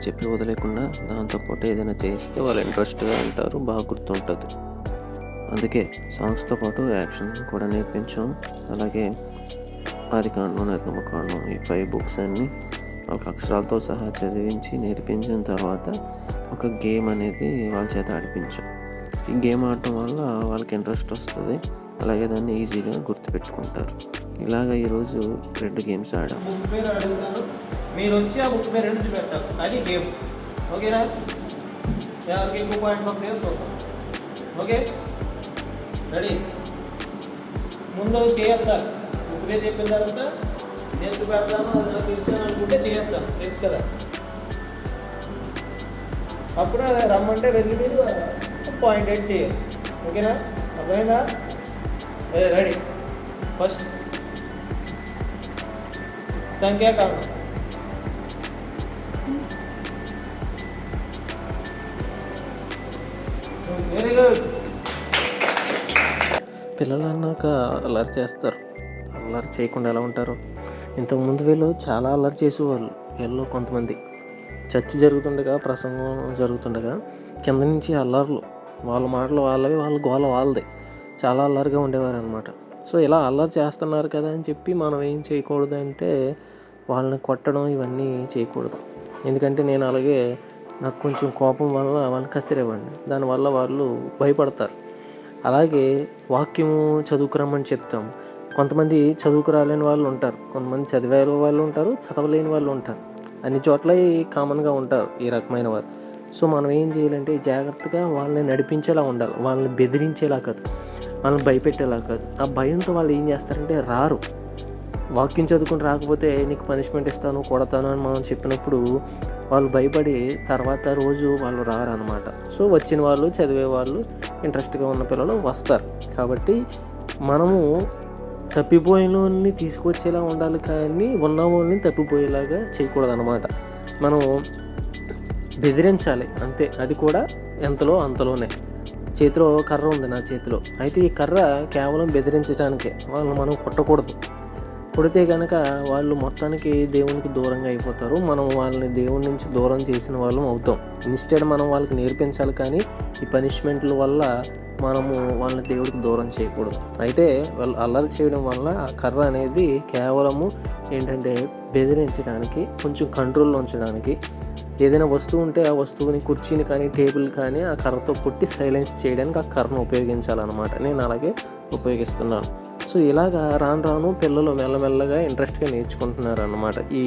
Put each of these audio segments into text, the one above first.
చెప్పి వదిలేకుండా దాంతోపాటు ఏదైనా చేస్తే వాళ్ళు ఇంట్రెస్ట్గా వింటారు, బాగా గుర్తుంటుంది. అందుకే సాంగ్స్తో పాటు యాక్షన్ కూడా నేర్పించాం. అలాగే ఆదికాండం, నిర్గమకాండం ఈ 5 బుక్స్ అన్నీ వాళ్ళకి అక్షరాలతో సహా చదివించి నేర్పించిన తర్వాత ఒక గేమ్ అనేది వాళ్ళ చేత ఆడిపించాం. ఈ గేమ్ ఆడటం వల్ల వాళ్ళకి ఇంట్రెస్ట్ వస్తుంది, అలాగే దాన్ని ఈజీగా గుర్తుపెట్టుకుంటారు. ఇలాగ ఈరోజు 2 గేమ్స్ ఆడాం. బుక్ పేరు అడుగుతాను, మీరు వచ్చి ఆ బుక్ పేరు నుంచి పెట్టారు, అది గేమ్. ఓకేనా? ఎవరికి ఎక్కువ పాయింట్ పంపాయో చూద్దాం. Okay, ready? ముందు చేయొద్దారు. బుక్ పేరు చెప్పిన తర్వాత నేను చూపెడతాను, అది నాకు తెలుసు అనుకుంటే చేయొద్దాం, తెలుసు కదా. అప్పుడు రమ్మంటే వెళ్ళి మీరు పాయింట్ అవుట్ చేయాలి. ఓకేనా? అర్థమైందా? రెడీ? ఫస్ట్ సంఖ్యాకాండం. Very good. పిల్లలు అన్నాక అల్లరి చేస్తారు. అల్లరి చేయకుండా ఎలా ఉంటారు? ఇంతకుముందు వీళ్ళు చాలా అల్లరి చేసేవాళ్ళు. వీళ్ళు కొంతమంది చర్చ్ జరుగుతుండగా, ప్రసంగం జరుగుతుండగా కింద నుంచి అల్లర్లు, వాళ్ళ మాటలు వాళ్ళవి, వాళ్ళ గోల వాళ్ళది, చాలా అల్లరిగా ఉండేవారు అనమాట. సో ఇలా అల్లరి చేస్తున్నారు కదా అని చెప్పి మనం ఏం చేయకూడదు అంటే వాళ్ళని కొట్టడం ఇవన్నీ చేయకూడదు. ఎందుకంటే నేను అలాగే నాకు కొంచెం కోపం వల్ల వాళ్ళని కసిరేవాడిని. దానివల్ల వాళ్ళు భయపడతారు. అలాగే వాక్యము చదువుకురమ్మని చెప్తాం. కొంతమంది చదువుకు రాలేని వాళ్ళు ఉంటారు, కొంతమంది చదివే వాళ్ళు ఉంటారు, చదవలేని వాళ్ళు ఉంటారు. అన్ని చోట్ల కామన్గా ఉంటారు ఈ రకమైన వారు. సో మనం ఏం చేయాలంటే జాగ్రత్తగా వాళ్ళని నడిపించేలా ఉండాలి, వాళ్ళని బెదిరించేలా కాదు, వాళ్ళని భయపెట్టేలా కాదు. ఆ భయంతో వాళ్ళు ఏం చేస్తారంటే రారు. వాక్యం చదువుకుని రాకపోతే నీకు పనిష్మెంట్ ఇస్తాను, కొడతాను అని మనం చెప్పినప్పుడు వాళ్ళు భయపడి తర్వాత రోజు వాళ్ళు రారు అనమాట. సో వచ్చిన వాళ్ళు, చదివే వాళ్ళు, ఇంట్రెస్ట్గా ఉన్న పిల్లలు వస్తారు. కాబట్టి మనము తప్పిపోయిన వాళ్ళని తీసుకొచ్చేలా ఉండాలి, కానీ ఉన్న వాళ్ళని తప్పిపోయేలాగా చేయకూడదు అనమాట. మనం బెదిరించాలి అంతే, అది కూడా ఎంతలో అంతలోనే. చేతిలో కర్ర ఉంది నా చేతిలో, అయితే ఈ కర్ర కేవలం బెదిరించడానికే, వాళ్ళని మనం కొట్టకూడదు. కొడితే కనుక వాళ్ళు మొత్తానికి దేవునికి దూరంగా అయిపోతారు. మనం వాళ్ళని దేవుని నుంచి దూరం చేసిన వాళ్ళం అవుతాం. ఇన్స్టెడ్ మనం వాళ్ళకి నేర్పించాలి, కానీ ఈ పనిష్మెంట్ల వల్ల మనము వాళ్ళని దేవుడికి దూరం చేయకూడదు. అయితే వాళ్ళు అల్లరి చేయడం వల్ల ఆ కర్ర అనేది కేవలము ఏంటంటే బెదిరించడానికి, కొంచెం కంట్రోల్లో ఉంచడానికి. ఏదైనా వస్తువు ఉంటే ఆ వస్తువుని, కుర్చీని కానీ టేబుల్ కానీ ఆ కర్రతో కొట్టి సైలెన్స్ చేయడానికి ఆ కర్రను ఉపయోగించాలన్నమాట. నేను అలాగే ఉపయోగిస్తున్నాను. సో ఇలాగా రాను రాను పిల్లలు మెల్లమెల్లగా ఇంట్రెస్ట్గా నేర్చుకుంటున్నారు అన్నమాట. ఈ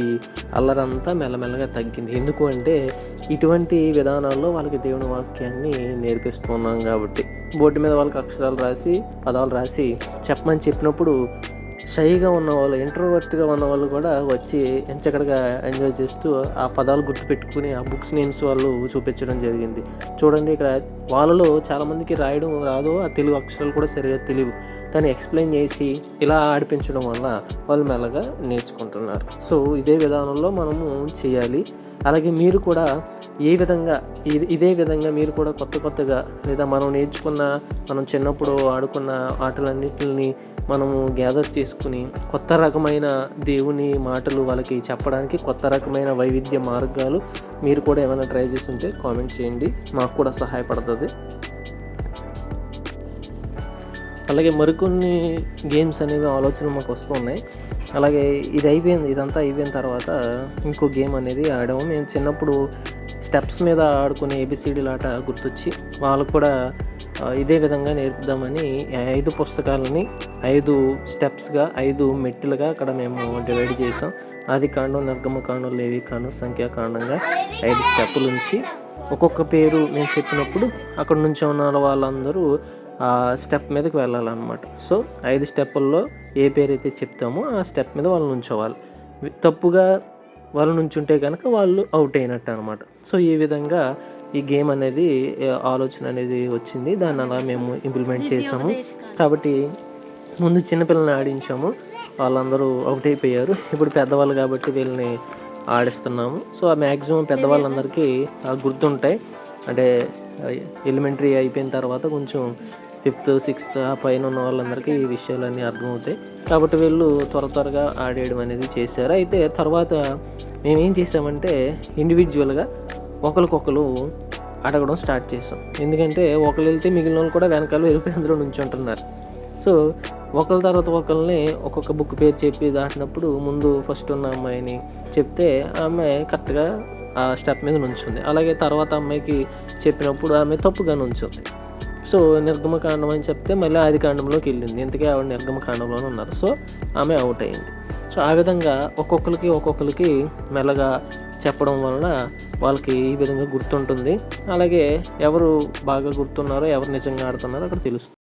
అల్లరంతా మెల్లమెల్లగా తగ్గింది. ఎందుకు అంటే ఇటువంటి విధానాల్లో వాళ్ళకి దేవుని వాక్యాన్ని నేర్పిస్తున్నాం కాబట్టి. బోర్డు మీద వాళ్ళకి అక్షరాలు రాసి, పదాలు రాసి చెప్పమని చెప్పినప్పుడు షైగా ఉన్నవాళ్ళు, ఇంట్రోవర్ట్గా ఉన్నవాళ్ళు కూడా వచ్చి ఎంచక్కడగా ఎంజాయ్ చేస్తూ ఆ పదాలు గుర్తుపెట్టుకుని ఆ బుక్స్ నేమ్స్ వాళ్ళు చూపించడం జరిగింది. చూడండి, ఇక్కడ వాళ్ళలో చాలామందికి రాయడం రాదు, ఆ తెలుగు అక్షరాలు కూడా సరిగా తెలియవు, కానీ ఎక్స్ప్లెయిన్ చేసి ఇలా ఆడిపించడం వల్ల వాళ్ళు మెల్లగా నేర్చుకుంటున్నారు. సో ఇదే విధానంలో మనము చేయాలి. అలాగే మీరు కూడా ఇదే విధంగా మీరు కూడా కొత్తగా లేదా మనం నేర్చుకున్న, మనం చిన్నప్పుడు ఆడుకున్న ఆటలన్నింటిని మనము గ్యాదర్ చేసుకుని కొత్త రకమైన దేవుని మాటలు వాళ్ళకి చెప్పడానికి, కొత్త రకమైన వైవిధ్య మార్గాలు మీరు కూడా ఏమైనా ట్రై చేసి ఉంటే కామెంట్ చేయండి, మాకు కూడా సహాయపడుతుంది. అలాగే మరికొన్ని గేమ్స్ అనేవి ఆలోచనలు మాకు వస్తున్నాయి. అలాగే ఇదంతా అయిపోయిన తర్వాత ఇంకో గేమ్ అనేది ఆడాము. మేము చిన్నప్పుడు స్టెప్స్ మీద ఆడుకునే ఏబిసిడీల ఆట గుర్తొచ్చి వాళ్ళకు కూడా ఇదే విధంగా నేర్పుదామని 5 పుస్తకాలని 5 స్టెప్స్గా, 5 మెట్టులుగా అక్కడ మేము డివైడ్ చేసాం. ఆదికాండం, నిర్గమకాండం, లేవికాండం, సంఖ్యాకాండంగా 5 స్టెప్పులు ఉంచి ఒక్కొక్క పేరు నేను చెప్పినప్పుడు అక్కడ నుంచి ఉన్న వాళ్ళందరూ ఆ స్టెప్ మీదకి వెళ్ళాలన్నమాట. సో 5 స్టెప్పుల్లో ఏ పేరు అయితే చెప్తామో ఆ స్టెప్ మీద వాళ్ళు నుంచోవాలి. తప్పుగా వాళ్ళు నుంచుంటే కనుక వాళ్ళు అవుట్ అయినట్టు అనమాట. సో ఈ విధంగా ఈ గేమ్ అనేది ఆలోచన అనేది వచ్చింది. దాన్ని అలా మేము ఇంప్లిమెంట్ చేసాము. కాబట్టి ముందు చిన్నపిల్లల్ని ఆడించాము, వాళ్ళందరూ అవుట్ అయిపోయారు. ఇప్పుడు పెద్దవాళ్ళు కాబట్టి వీళ్ళని ఆడిస్తున్నాము. సో ఆ మ్యాక్సిమం పెద్దవాళ్ళందరికీ గుర్తుంటాయి. అంటే ఎలిమెంటరీ అయిపోయిన తర్వాత కొంచెం 5th, 6th ఆ పైన ఉన్న వాళ్ళందరికీ ఈ విషయాలన్నీ అర్థమవుతాయి. కాబట్టి వీళ్ళు త్వరగా ఆడేయడం అనేది చేశారు. అయితే తర్వాత మేమేం చేసామంటే ఇండివిజువల్గా ఒకరికొకరు అడగడం స్టార్ట్ చేసాం. ఎందుకంటే ఒకరు వెళ్తే మిగిలిన వాళ్ళు కూడా వెనకాల వెళ్ళిపోయి అందులో నుంచుంటున్నారు. సో ఒకరి తర్వాత ఒకరిని ఒక్కొక్క బుక్ పేరు చెప్పి దాటినప్పుడు ముందు ఫస్ట్ ఉన్న అమ్మాయిని చెప్తే ఆ అమ్మాయి కరెక్ట్గా ఆ స్టెప్ మీద నుంచుంది. అలాగే తర్వాత అమ్మాయికి చెప్పినప్పుడు ఆమె తప్పుగా నుంచుంది. సో నిర్గమకాండం అని చెప్తే మళ్ళీ ఆదికాండంలోకి వెళ్ళింది. ఇంతకీ ఆవిడ నిర్గమకాండంలోనే ఉన్నారు. సో ఆమె అవుట్ అయింది. సో ఆ విధంగా ఒక్కొక్కరికి మెల్లగా చెప్పడం వలన వాళ్ళకి ఈ విధంగా గుర్తుంటుంది. అలాగే ఎవరు బాగా గుర్తున్నారో, ఎవరు నిజంగా ఆడుతున్నారో అక్కడ తెలుస్తుంది.